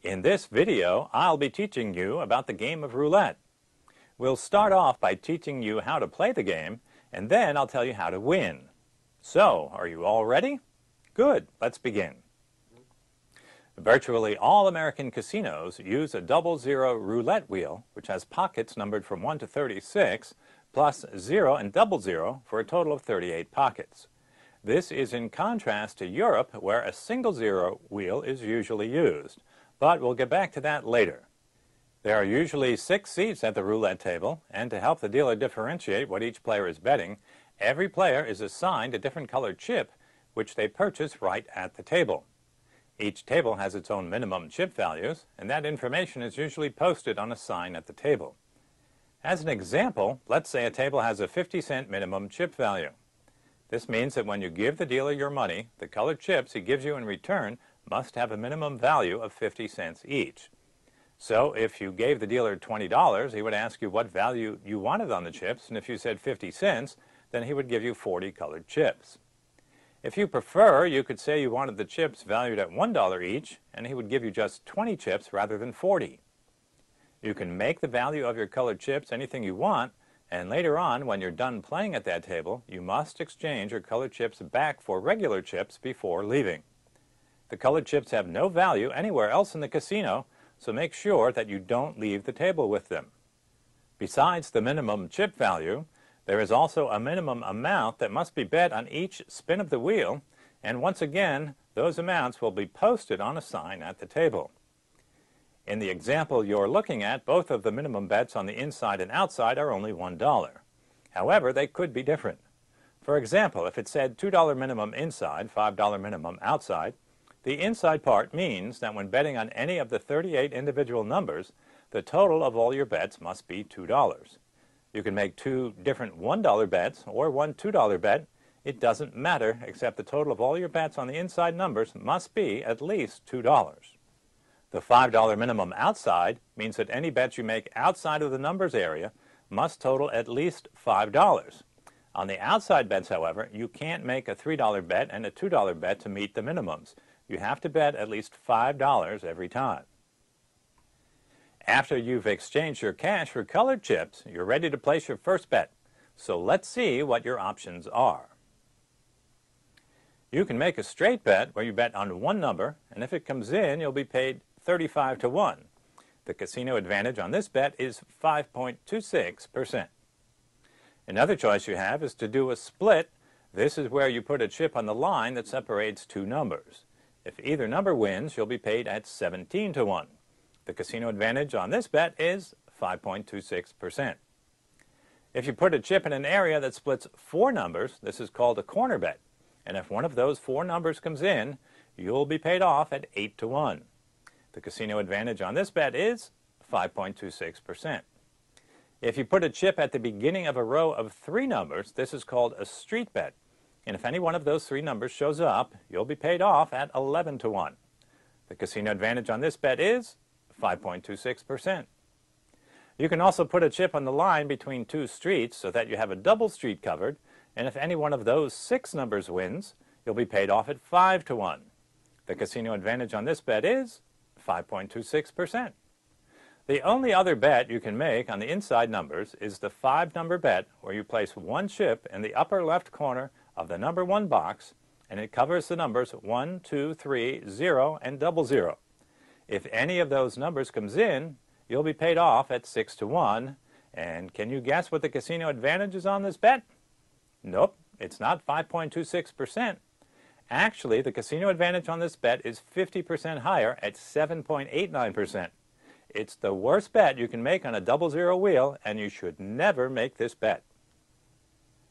In this video, I'll be teaching you about the game of roulette. We'll start off by teaching you how to play the game, and then I'll tell you how to win. So, are you all ready? Good, let's begin. Virtually all American casinos use a 00 roulette wheel, which has pockets numbered from 1 to 36, plus 0 and 00 for a total of 38 pockets. This is in contrast to Europe, where a single zero wheel is usually used. But we'll get back to that later. There are usually 6 seats at the roulette table, and to help the dealer differentiate what each player is betting, every player is assigned a different colored chip, which they purchase right at the table. Each table has its own minimum chip values, and that information is usually posted on a sign at the table. As an example, let's say a table has a 50-cent minimum chip value. This means that when you give the dealer your money, the colored chips he gives you in return must have a minimum value of 50 cents each. So if you gave the dealer $20, he would ask you what value you wanted on the chips, and if you said 50 cents, then he would give you 40 colored chips. If you prefer, you could say you wanted the chips valued at $1 each, and he would give you just 20 chips rather than 40. You can make the value of your colored chips anything you want, and later on, when you're done playing at that table, you must exchange your colored chips back for regular chips before leaving. The colored chips have no value anywhere else in the casino, so make sure that you don't leave the table with them. Besides the minimum chip value, there is also a minimum amount that must be bet on each spin of the wheel, and once again, those amounts will be posted on a sign at the table. In the example you're looking at, both of the minimum bets on the inside and outside are only $1. However, they could be different. For example, if it said $2 minimum inside, $5 minimum outside, the inside part means that when betting on any of the 38 individual numbers, the total of all your bets must be $2. You can make 2 different $1 bets or one $2 bet. It doesn't matter, except the total of all your bets on the inside numbers must be at least $2. The $5 minimum outside means that any bets you make outside of the numbers area must total at least $5. On the outside bets, however, you can't make a $3 bet and a $2 bet to meet the minimums. You have to bet at least $5 every time. After you've exchanged your cash for colored chips, you're ready to place your first bet. So let's see what your options are. You can make a straight bet where you bet on one number, and if it comes in, you'll be paid 35 to 1. The casino advantage on this bet is 5.26%. Another choice you have is to do a split. This is where you put a chip on the line that separates 2 numbers. If either number wins, you'll be paid at 17 to 1. The casino advantage on this bet is 5.26%. If you put a chip in an area that splits 4 numbers, this is called a corner bet. And if one of those 4 numbers comes in, you'll be paid off at 8 to 1. The casino advantage on this bet is 5.26%. If you put a chip at the beginning of a row of 3 numbers, this is called a street bet. And if any one of those 3 numbers shows up, you'll be paid off at 11 to 1. The casino advantage on this bet is 5.26%. You can also put a chip on the line between 2 streets so that you have a double street covered, and if any one of those 6 numbers wins, you'll be paid off at 5 to 1. The casino advantage on this bet is 5.26%. The only other bet you can make on the inside numbers is the 5-number bet, where you place one chip in the upper left corner of the number 1 box, and it covers the numbers 1, 2, 3, 0, and 00. If any of those numbers comes in, you'll be paid off at 6 to 1. And can you guess what the casino advantage is on this bet? Nope, it's not 5.26%. Actually, the casino advantage on this bet is 50% higher at 7.89%. It's the worst bet you can make on a 00 wheel, and you should never make this bet.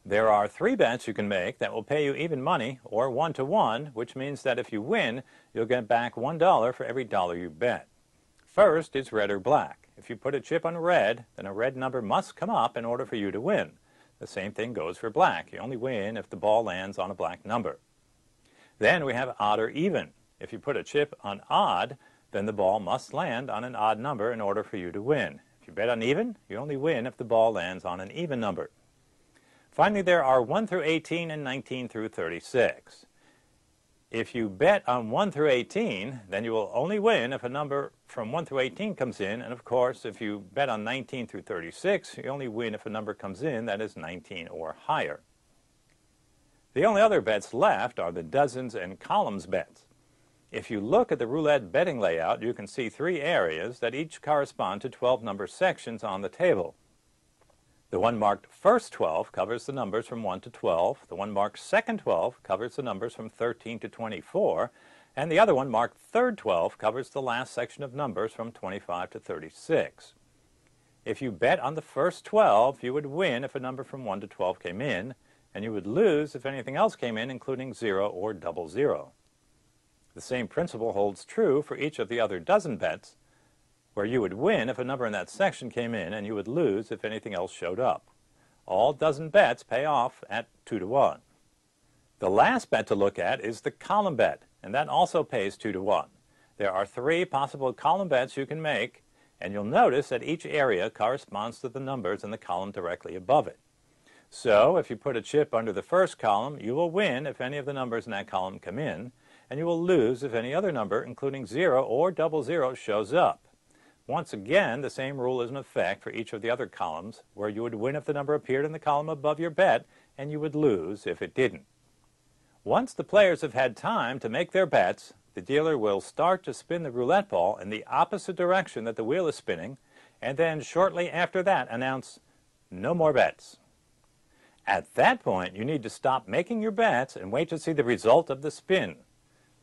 There are 3 bets you can make that will pay you even money, or 1 to 1, which means that if you win, you'll get back $1 for every dollar you bet. First is red or black. If you put a chip on red, then a red number must come up in order for you to win. The same thing goes for black. You only win if the ball lands on a black number. Then we have odd or even. If you put a chip on odd, then the ball must land on an odd number in order for you to win. If you bet on even, you only win if the ball lands on an even number. Finally, there are 1 through 18 and 19 through 36. If you bet on 1 through 18, then you will only win if a number from 1 through 18 comes in. And of course, if you bet on 19 through 36, you only win if a number comes in that is 19 or higher. The only other bets left are the dozens and columns bets. If you look at the roulette betting layout, you can see 3 areas that each correspond to 12 number sections on the table. The one marked first 12 covers the numbers from 1 to 12. The one marked second 12 covers the numbers from 13 to 24. And the other one marked third 12 covers the last section of numbers from 25 to 36. If you bet on the first 12, you would win if a number from 1 to 12 came in, and you would lose if anything else came in, including 0 or 00. The same principle holds true for each of the other dozen bets, where you would win if a number in that section came in and you would lose if anything else showed up. All dozen bets pay off at 2 to 1. The last bet to look at is the column bet, and that also pays 2 to 1. There are 3 possible column bets you can make, and you'll notice that each area corresponds to the numbers in the column directly above it. So if you put a chip under the first column, you will win if any of the numbers in that column come in, and you will lose if any other number, including 0 or 00, shows up. Once again, the same rule is in effect for each of the other columns, where you would win if the number appeared in the column above your bet, and you would lose if it didn't. Once the players have had time to make their bets, the dealer will start to spin the roulette ball in the opposite direction that the wheel is spinning, and then shortly after that announce, "No more bets." At that point, you need to stop making your bets and wait to see the result of the spin.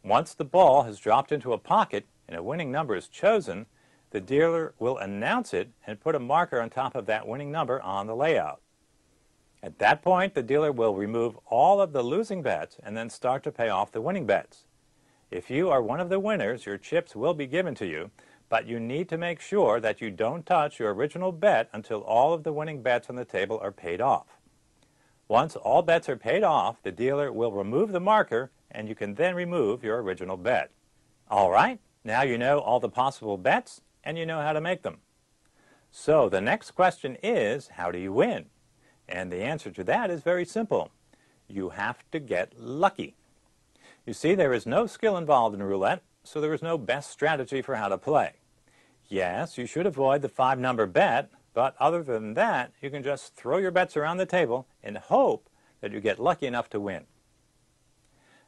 Once the ball has dropped into a pocket and a winning number is chosen, the dealer will announce it and put a marker on top of that winning number on the layout. At that point, the dealer will remove all of the losing bets and then start to pay off the winning bets. If you are one of the winners, your chips will be given to you, but you need to make sure that you don't touch your original bet until all of the winning bets on the table are paid off. Once all bets are paid off, the dealer will remove the marker, and you can then remove your original bet. All right, now you know all the possible bets, and you know how to make them. So the next question is, how do you win? And the answer to that is very simple. You have to get lucky. You see, there is no skill involved in roulette, so there is no best strategy for how to play. Yes, you should avoid the 5-number bet, but other than that, you can just throw your bets around the table and hope that you get lucky enough to win.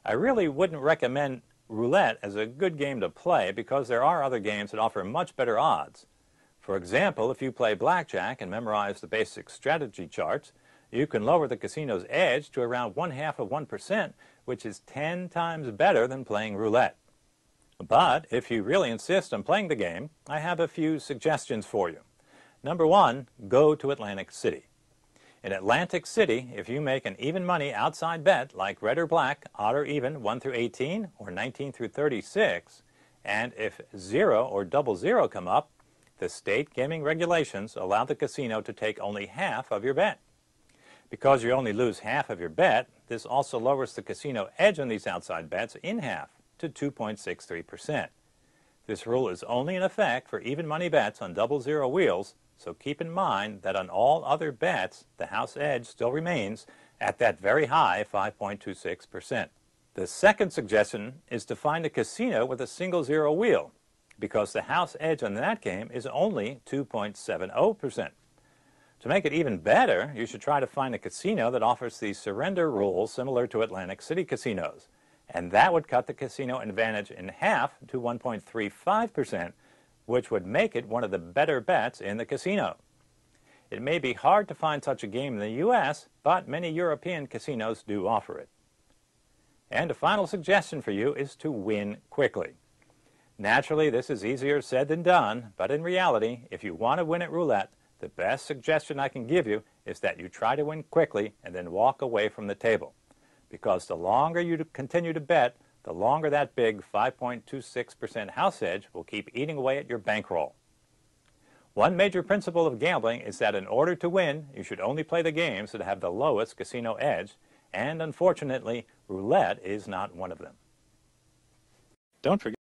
I really wouldn't recommend roulette as a good game to play because there are other games that offer much better odds. For example, if you play blackjack and memorize the basic strategy charts, you can lower the casino's edge to around 0.5%, which is 10 times better than playing roulette. But if you really insist on playing the game, I have a few suggestions for you. Number 1, go to Atlantic City. In Atlantic City, if you make an even money outside bet like red or black, odd or even 1 through 18 or 19 through 36, and if 0 or 00 come up, the state gaming regulations allow the casino to take only half of your bet. Because you only lose half of your bet, this also lowers the casino edge on these outside bets in half to 2.63%. This rule is only in effect for even money bets on 00 wheels, so keep in mind that on all other bets, the house edge still remains at that very high 5.26%. The second suggestion is to find a casino with a single 0 wheel, because the house edge on that game is only 2.70%. To make it even better, you should try to find a casino that offers the surrender rule similar to Atlantic City casinos, and that would cut the casino advantage in half to 1.35%, which would make it one of the better bets in the casino. It may be hard to find such a game in the U.S., but many European casinos do offer it. And a final suggestion for you is to win quickly. Naturally, this is easier said than done, but in reality, if you want to win at roulette, the best suggestion I can give you is that you try to win quickly and then walk away from the table. Because the longer you continue to bet, the longer that big 5.26% house edge will keep eating away at your bankroll. One major principle of gambling is that in order to win, you should only play the games that have the lowest casino edge, and unfortunately, roulette is not one of them. Don't forget